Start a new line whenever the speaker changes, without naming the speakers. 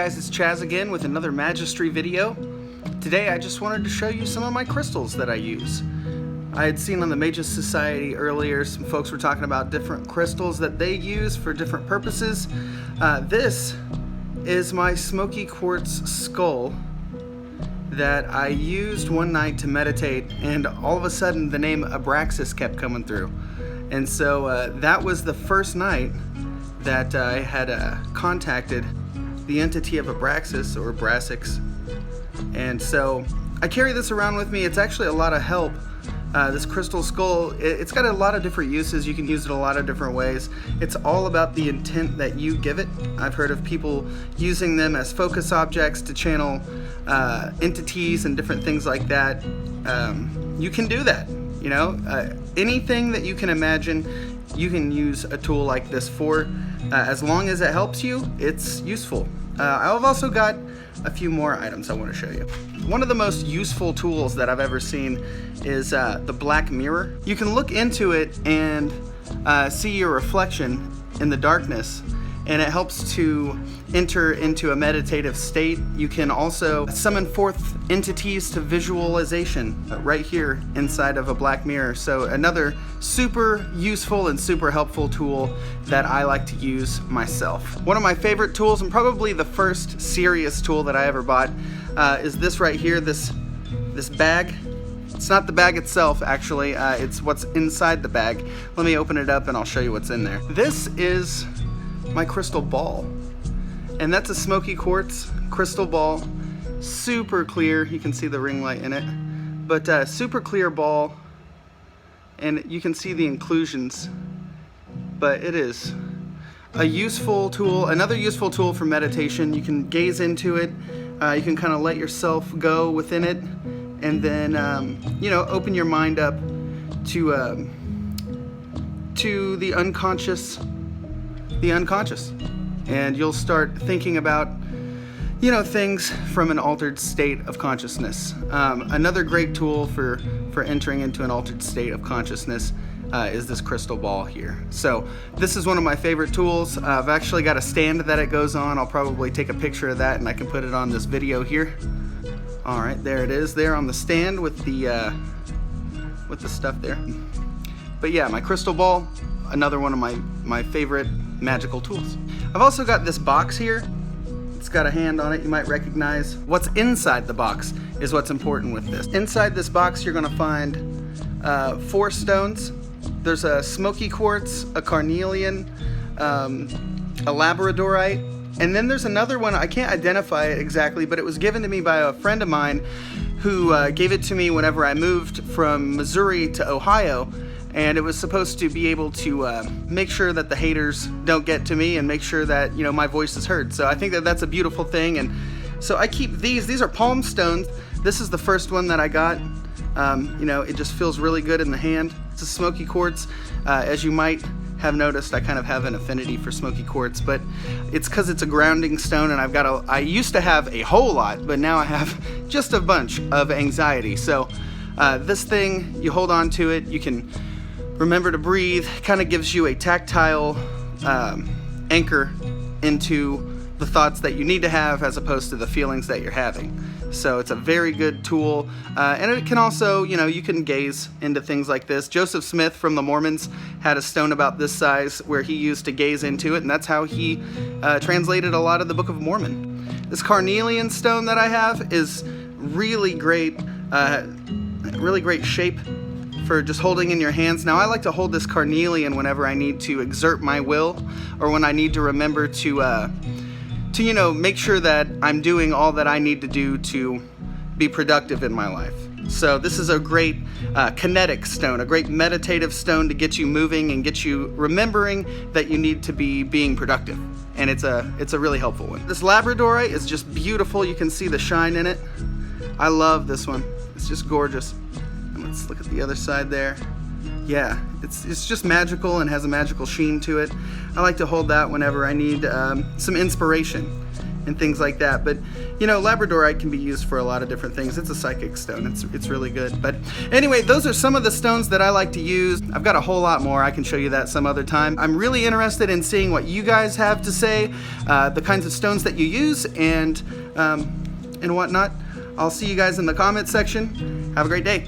guys, it's Chaz again with another Magistry video. Today I just wanted to show you some of my crystals that I use. I had seen on the Magus Society earlier some folks were talking about different crystals that they use for different purposes. This is my smoky quartz skull that I used one night to meditate, and all of a sudden the name Abraxas kept coming through. And so that was the first night that I had contacted the entity of Abraxas or Abraxas. And so I carry this around with me. It's actually a lot of help. This crystal skull, it's got a lot of different uses. You can use it a lot of different ways. It's all about the intent that you give it. I've heard of people using them as focus objects to channel entities and different things like that. You can do that, you know. Anything that you can imagine, you can use a tool like this for. As long as it helps you, it's useful. I've also got a few more items I want to show you. One of the most useful tools that I've ever seen is the black mirror. You can look into it and see your reflection in the darkness, and it helps to enter into a meditative state. You can also summon forth entities to visualization right here inside of a black mirror. So another super useful and super helpful tool that I like to use myself. One of my favorite tools, and probably the first serious tool that I ever bought, is this right here, this bag. It's not the bag itself, actually, it's what's inside the bag. Let me open it up and I'll show you what's in there. This is my crystal ball, and that's a smoky quartz crystal ball, super clear. You can see the ring light in it, but super clear ball, and you can see the inclusions, but it is a useful tool, another useful tool for meditation. You can gaze into it, you can kind of let yourself go within it, and then you know, open your mind up to the unconscious, and you'll start thinking about, you know, things from an altered state of consciousness. Another great tool for entering into an altered state of consciousness is this crystal ball here. So this is one of my favorite tools. I've actually got a stand that it goes on. I'll probably take a picture of that and I can put it on this video here. All right, there it is there on the stand with the stuff there. But yeah, my crystal ball, another one of my favorite magical tools. I've also got this box here. It's got a hand on it you might recognize. What's inside the box is what's important with this. Inside this box you're gonna find 4 stones. There's a smoky quartz, a carnelian, a labradorite, and then there's another one. I can't identify it exactly, but it was given to me by a friend of mine who gave it to me whenever I moved from Missouri to Ohio. And it was supposed to be able to make sure that the haters don't get to me and make sure that, you know, my voice is heard. So I think that that's a beautiful thing. And so I keep these. These are palm stones. This is the first one that I got. You know, it just feels really good in the hand. It's a smoky quartz. As you might have noticed, I kind of have an affinity for smoky quartz, but it's because it's a grounding stone, and I used to have a whole lot, but now I have just a bunch of anxiety. So this thing, you hold on to it, you can remember to breathe, kind of gives you a tactile anchor into the thoughts that you need to have as opposed to the feelings that you're having. So it's a very good tool, and it can also, you know, you can gaze into things like this. Joseph Smith from the Mormons had a stone about this size where he used to gaze into it, and that's how he translated a lot of the Book of Mormon. This carnelian stone that I have is really great shape for just holding in your hands. Now I like to hold this carnelian whenever I need to exert my will, or when I need to remember to you know, make sure that I'm doing all that I need to do to be productive in my life. So this is a great kinetic stone, a great meditative stone to get you moving and get you remembering that you need to be being productive. And it's a really helpful one. This labradorite is just beautiful. You can see the shine in it. I love this one. It's just gorgeous. And let's look at the other side there. Yeah, it's just magical and has a magical sheen to it. I like to hold that whenever I need some inspiration. and things like that. But you know, labradorite can be used for a lot of different things. It's a psychic stone. It's really good. But anyway, those are some of the stones that I like to use. I've got a whole lot more. I can show you that some other time. I'm really interested in seeing what you guys have to say, the kinds of stones that you use, and whatnot. I'll see you guys in the comments section. Have a great day.